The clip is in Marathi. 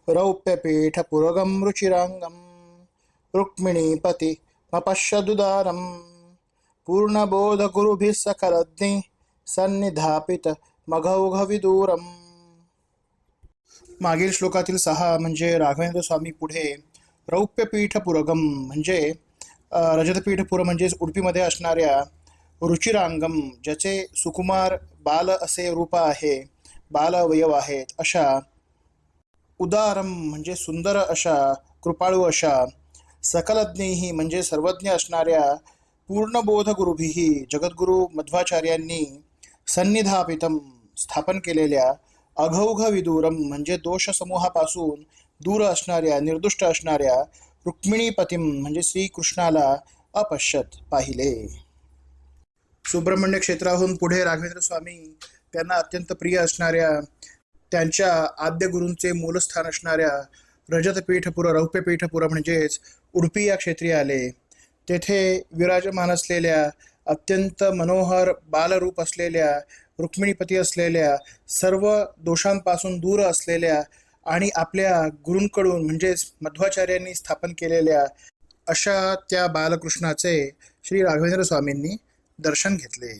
रौप्यपीठपुरगं रुचिराङ्गं रुक्मिणीपति मपश्यदुदारं पूर्णबोधगुरुभिः सकलज्ञै सन्निधापित मघौघविदूरम्. मागील श्लोकातील 6 म्हणजे राघवेंद्र स्वामी पुढे रौप्यपीठपुरगम म्हणजे रजतपीठपुर म्हणजेच उडपीमध्ये असणाऱ्या रुचिरांगम ज्याचे सुकुमार बाल असे रूप आहे, बाल अवयव आहेत अशा, उदारम म्हणजे सुंदर अशा, कृपाळू अशा, सकलज्ञेही म्हणजे सर्वज्ञ असणाऱ्या, पूर्णबोध गुरुभिही जगद्गुरु मध्वाचार्यांनी सन्निधापितम स्थापन केलेल्या, अघौघ विदूरम म्हणजे दोष समूहापासून दूर असणाऱ्या, निर्दुष्ट असणाऱ्या, रुक्मिणीपतीम म्हणजे श्रीकृष्णाला अपश्यत पाहिले. सुब्रह्मण्य क्षेत्राहून पुढे राघवेंद्र स्वामी त्यांना अत्यंत प्रिय असणाऱ्या, त्यांच्या आद्य गुरूंचे मूलस्थान असणाऱ्या रजतपीठपुर रौप्यपीठपुर म्हणजेच उडपी या क्षेत्री आले. तेथे विराजमान असलेल्या, अत्यंत मनोहर बालरूप असलेल्या, रुक्मिणीपती असलेल्या, सर्व दोषांपासून दूर असलेल्या आणि आपल्या गुरूंकडून म्हणजेच मध्वाचार्यांनी स्थापन केलेल्या अशा त्या बालकृष्णाचे श्री राघवेंद्र स्वामींनी दर्शन घेतले.